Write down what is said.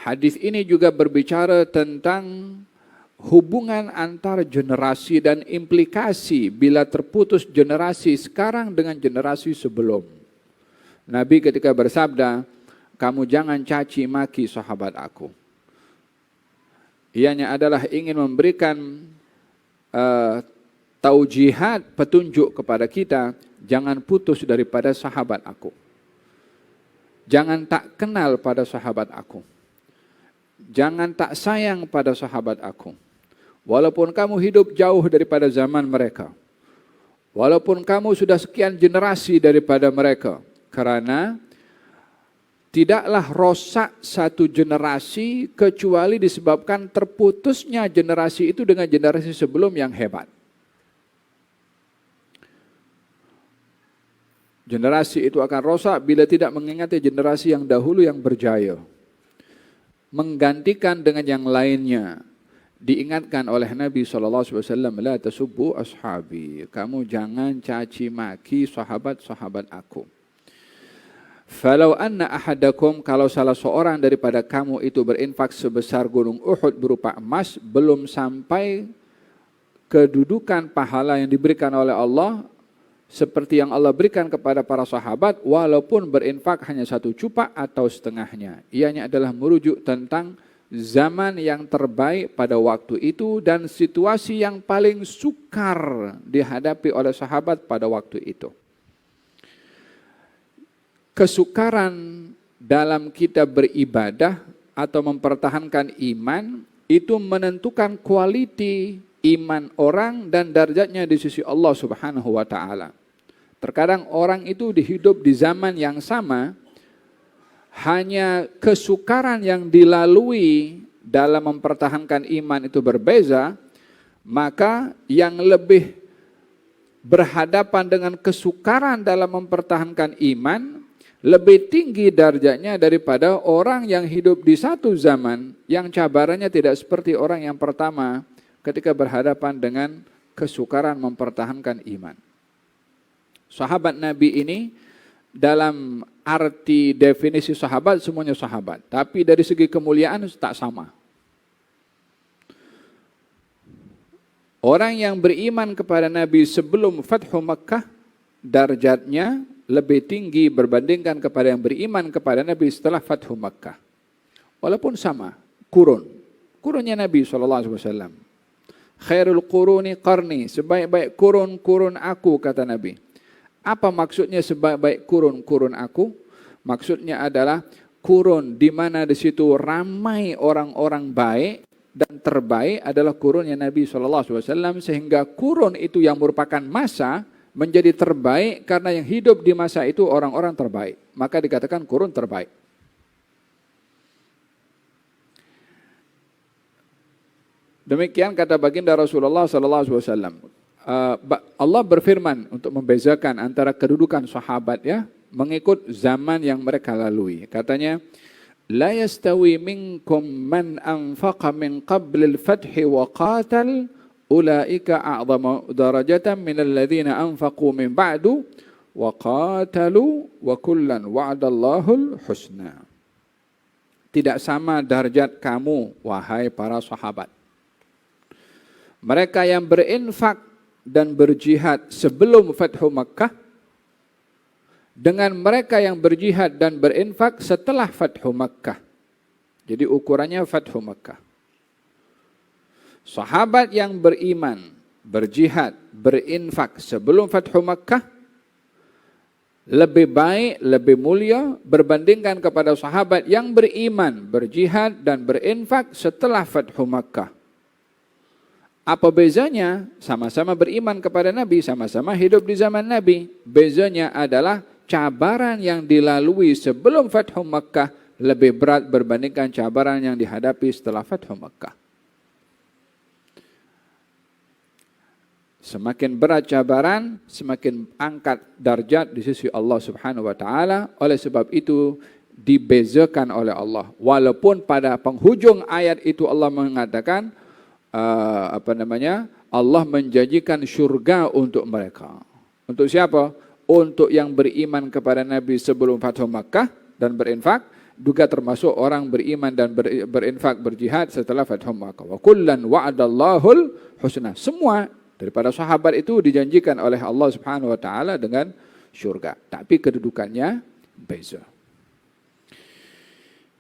Hadis ini juga berbicara tentang hubungan antar generasi dan implikasi bila terputus generasi sekarang dengan generasi sebelum. Nabi ketika bersabda, kamu jangan caci maki sahabat aku. Ianya adalah ingin memberikan taujihat, petunjuk kepada kita, jangan putus daripada sahabat aku. Jangan tak kenal pada sahabat aku. Jangan tak sayang pada sahabat aku. Walaupun kamu hidup jauh daripada zaman mereka. Walaupun kamu sudah sekian generasi daripada mereka. Karena tidaklah rosak satu generasi kecuali disebabkan terputusnya generasi itu dengan generasi sebelum yang hebat. Generasi itu akan rosak bila tidak mengingati generasi yang dahulu yang berjaya. Menggantikan dengan yang lainnya. Diingatkan oleh Nabi SAW, la tasubbu ashabi. Kamu jangan caci maki sahabat-sahabat aku. Falau anna ahadakum, kalau salah seorang daripada kamu itu berinfak sebesar gunung Uhud berupa emas, belum sampai kedudukan pahala yang diberikan oleh Allah, seperti yang Allah berikan kepada para sahabat, walaupun berinfak hanya 1 cupak atau setengahnya. Ianya adalah merujuk tentang zaman yang terbaik pada waktu itu dan situasi yang paling sukar dihadapi oleh sahabat pada waktu itu. Kesukaran dalam kita beribadah atau mempertahankan iman itu menentukan kualiti iman orang dan derajatnya di sisi Allah Subhanahu wa taala. Terkadang orang itu hidup di zaman yang sama, hanya kesukaran yang dilalui dalam mempertahankan iman itu berbeza, maka yang lebih berhadapan dengan kesukaran dalam mempertahankan iman lebih tinggi darjatnya daripada orang yang hidup di satu zaman yang cabarannya tidak seperti orang yang pertama ketika berhadapan dengan kesukaran mempertahankan iman. Sahabat Nabi ini dalam arti definisi sahabat semuanya sahabat, tapi dari segi kemuliaan tak sama. Orang yang beriman kepada Nabi sebelum Fathu Makkah darjatnya lebih tinggi berbandingkan kepada yang beriman kepada Nabi setelah Fathu Makkah. Walaupun sama, kurunnya Nabi SAW. Khairul quruni qarni, sebaik-baik kurun aku, kata Nabi. Apa maksudnya sebaik-baik kurun aku? Maksudnya adalah kurun di mana di situ ramai orang-orang baik dan terbaik adalah kurunnya Nabi SAW, sehingga kurun itu yang merupakan masa menjadi terbaik karena yang hidup di masa itu orang-orang terbaik. Maka dikatakan kurun terbaik. Demikian kata baginda Rasulullah SAW. Allah berfirman untuk membezakan antara kedudukan sahabat ya, mengikut zaman yang mereka lalui. Katanya, la yastawi minkum man anfaqa min qablil fathi wa qatal ulaika a'zamu darajatan minal ladzina anfaqu min ba'du wa qatalu wa kullan wa'adallahul husna. Tidak sama darjat kamu wahai para sahabat. Mereka yang berinfak dan berjihad sebelum Fathu Makkah dengan mereka yang berjihad dan berinfak setelah Fathu Makkah. Jadi ukurannya Fathu Makkah. Sahabat yang beriman, berjihad, berinfak sebelum Fathu Makkah lebih baik, lebih mulia berbandingkan kepada sahabat yang beriman, berjihad dan berinfak setelah Fathu Makkah. Apa bezanya? Sama-sama beriman kepada Nabi, sama-sama hidup di zaman Nabi. Bezanya adalah cabaran yang dilalui sebelum Fathu Makkah lebih berat berbandingkan cabaran yang dihadapi setelah Fathu Makkah. Semakin berat cabaran, semakin angkat darjat di sisi Allah Subhanahu wa taala. Oleh sebab itu dibezakan oleh Allah. Walaupun pada penghujung ayat itu Allah mengatakan Allah menjanjikan syurga untuk mereka. Untuk siapa? Untuk yang beriman kepada Nabi sebelum Fathu Makkah dan berinfak, juga termasuk orang beriman dan berinfak berjihad setelah Fathu Makkah. Wa kullan wa'adallahul husna. Semua daripada sahabat itu dijanjikan oleh Allah Subhanahu wa taala dengan syurga, tapi kedudukannya beza.